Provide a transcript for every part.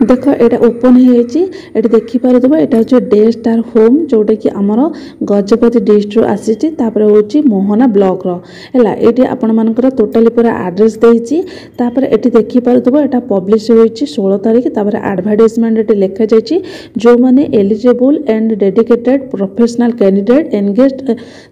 देख एटा ओपन हो देखिपुर एटा हूँ डे स्टार होम जोटा कि आमर गजपति डिस्ट्रिक्ट आसी हूँ मोहना ब्लॉक रा ये आपण मानकर टोटाली पूरा एड्रेस देती ये देखिपुर एटा पब्लिश हो 16 तारीख एडवर्टाइजमेंट लिखा जाइए जो मैंने eligible and dedicated professional candidate engaged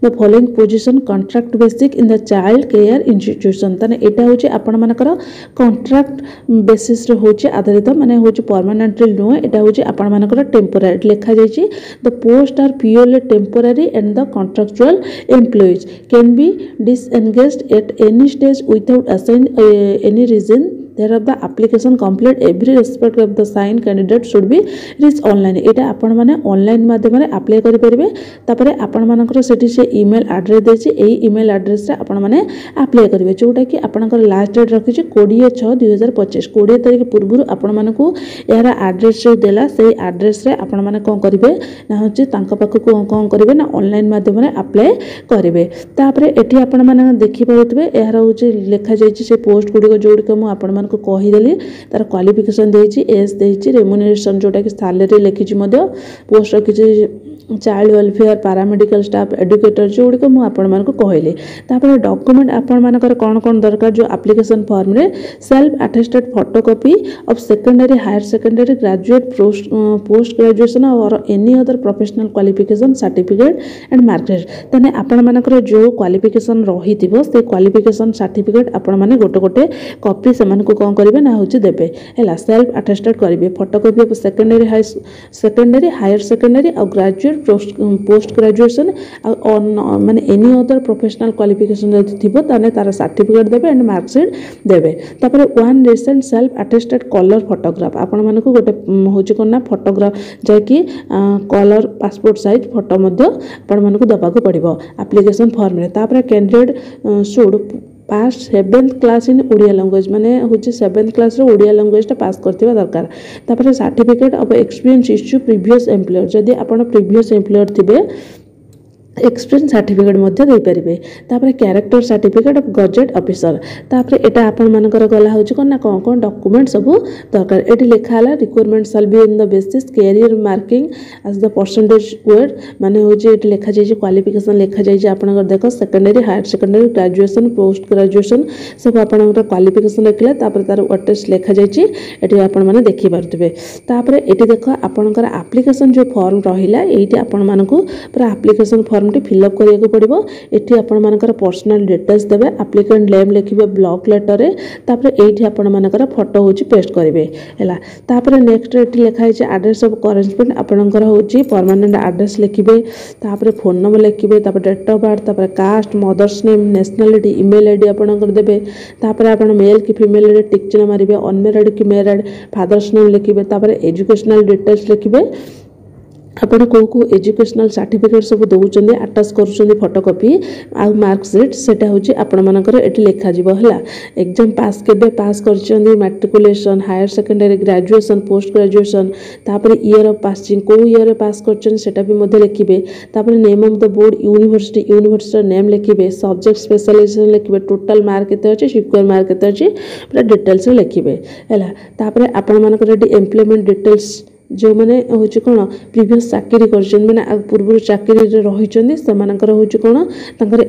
the following position contract basic in the child care institution ताने एटा हूँ आपण मानकर कॉन्ट्रैक्ट बेसिस रे होची आधारित माने होची परमानेंटली नुह एटा होची आपण मानकर टेम्पोरारी लिखा जाइए the post are purely temporary and the contractual employees can be disengaged at any stage without assign any reason thereof the application complete every respect of the signed candidate should be reach online एटा आपण माने online माध्यम रे apply करि परिबे तापरे आपण मानकर सेठी से ईमेल एड्रेस देछि एई ईमेल एड्रेस रे आपण माने अप्लाई करिवे जोटा कि आपनकर लास्ट डेट रखि 20/6/2025 20 तारिख पूर्व आपण मानकू यार एड्रेस जो देला सेई एड्रेस रे आपण माने कोन करिवे ना होछि तांका पाखु कोन करिवे ना ऑनलाइन माध्यम रे अप्लाई करिवे तापरे एठी आपण माने देखि पाउतबे यार होछि लेखा जाइछि से पोस्ट गुडी जोडी को मु आपण को कहीदेली तार क्वालिफिकेशन देछि एज देछि रेम्युनरेशन जोटा कि सैलरी लिखिछि मध्य पोस्ट रखिछि child welfare paramedical staff educator जोड़ी को आपण मानको कहले तापर डॉक्यूमेंट आपण मानकर कोन कोन दरकार जो एप्लिकेशन फॉर्म रे self attested photocopy of secondary higher secondary graduate post graduation और any other professional qualification certificate and marksheet तने आपण मानकर जो क्वालिफिकेशन रहिथिबो से क्वालिफिकेशन सर्टिफिकेट आपण माने गोटे गोटे कॉपी से मानको कोन करिवे ना होची देबे हैला सेल्फ अटेस्टेड करिवे photocopy of secondary higher secondary और ग्रेजुएट पोस्ट ग्रेजुएशन माने एनी अदर प्रोफेशनल क्वालिफिकेशन जदि थिबो ताने तार सर्टिफिकेट देबे एंड मार्कशीट देबे तापर one recent self attested colour photograph आपण मानको गोटे होची कोना फोटोग्राफ जे कि कलर पासपोर्ट साइज फोटो मध्ये आपण मानको दबाको पड़िबो एप्लिकेशन फॉर्म रे तापर candidate should pass 7th class in Odia language माने होची 7th क्लास रो ओडिया लैंग्वेज टा पास करथिबा दरकार तापर certificate of experience issue previous employer जदि आपण प्रीवियस एम्प्लॉयर थिबे एक्सपीरियंस सर्टिफिकेट मध्य दे परिबे तापर character certificate of gazette officer तापर एटा आपण मानकर गला होची कोन ना कोन डॉक्यूमेंट सब दरकार एटी लिखा हला requirement shall be in the basis career marking as the percentage word माने होची एटी लिखा जाय जे क्वालिफिकेशन लिखा जाय जे आपनकर देखो secondary higher secondary graduation post graduation सब आपनकर क्वालिफिकेशन लिखले तापर तार अटेस्ट लिखा जाय जे एटी आपण माने देखि परतबे तापर एटी देखो आपनकर एप्लिकेशन जो फॉर्म रहिला एटी आपण मानकू पूरा एप्लिकेशन फॉर्म फिलअप करिया पड़ो ये आपण मानकर पर्सनल डिटेल्स देवे एप्लिकेंट नेम लिखिबे ब्लॉक लेटर रे तापर एठी आपण मानकर फोटो होची पेस्ट करिवे हैला तापर नेक्स्ट एठी लिखा है एड्रेस ऑफ करेस्पोंड आपणकर होची परमानेंट एड्रेस लिखिबे तापर फोन नंबर लिखिबे तापर डेट ऑफ बर्थ तापर caste mother's name nationality email ID आपणकर देबे तापर आपण मेल की फीमेल रे टिक चिन्ह मारिबे अनमेरिड की मैरिड फादर्स नेम लिखिबे तापर एजुकेशनल डिटेल्स लिखिबे आपण को एजुकेशनल सर्टिफिकेट सब दउचंदी अटैच करूचंदी फोटोकॉपी आ मार्कशीट सेटा होची आपण मानकर एठी लिखा जिवो हला एग्जाम पास केबे पास करचंदी matriculation higher secondary graduation post graduation तापर ईयर ऑफ पासिंग को ईयर पास करचन सेटा भी मध्ये लिखिबे तापर name of the board university name लिखिबे सब्जेक्ट स्पेशलाइजेशन लिखिबे टोटल मार्क केते अछि सिक्योर मार्क केते अछि पूरा डिटेल्स लिखिबे हला तापर आपण मानकर एठी एम्प्लॉयमेंट डिटेल्स जो मैंने हूँ कौन प्रिवियस चाकरी कर मैंने पूर्व चाकरी रही से कौन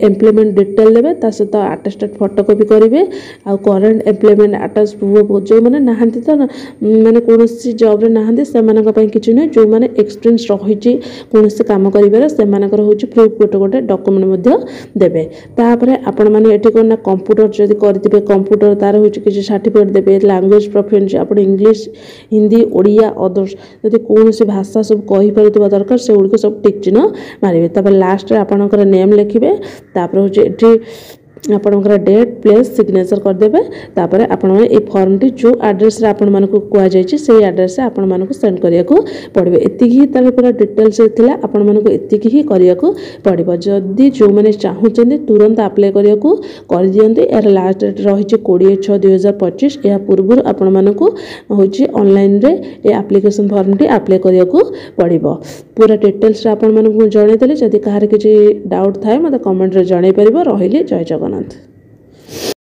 एम्प्लॉयमेंट डिटेल देवे ता सहित अटेस्टेड फोटोकॉपी करेंगे आ करेन्ट एम्प्लॉयमेंट अटैच प्रूफ जो मैंने नहांती तो मैंने कौन जॉब रे नहांती से किसी नुहे जो मैंने एक्सपीरियंस रही कौन काम कर प्रूफ गोटे गोटे डॉक्यूमेंट देवे तापर आपण मैंने ये कौन ना कंप्यूटर जब करेंगे कंप्यूटर तार हूँ किसी सर्टिफिकेट देवे लैंग्वेज प्रोफिशिएंसी आप इंग्लिश हिंदी ओडिया अदर्स जदि कौन सी भाषा सब कही पारुवा दरकार से गुड़िक सब टिक चिन्ह मारे तापर लास्ट रे आपणकर नेम लिखिबे तापर होचे एठी आपणकर डेट प्लेस सिग्नेचर करदेवे तापर आपण माने ए फॉर्म टी जो एड्रेस रे आपण मानको कुआ जायछि से एड्रेस रे आपण मानको सेंड करिया को पड़बे एतिक ही तार पूरा डिटेल्स थिला आपण मानको एतिक ही करिया को पड़बो जदी जो माने चाहुचंदी तुरंत अप्लाई करिया को कर दियंते यार लास्ट डेट रहिछि 20/6/2025 या पूर्व आपण मानको होछि ऑनलाइन रे ए एप्लिकेशन फॉर्म टी अप्लाई करिया को पड़बो पूरा डिटेल्स रे आपण मानको जणै देले जदी कहार किछि डाउट थाए मते कमेंट रे जणै परिबो रहिली जय जगन्नाथ।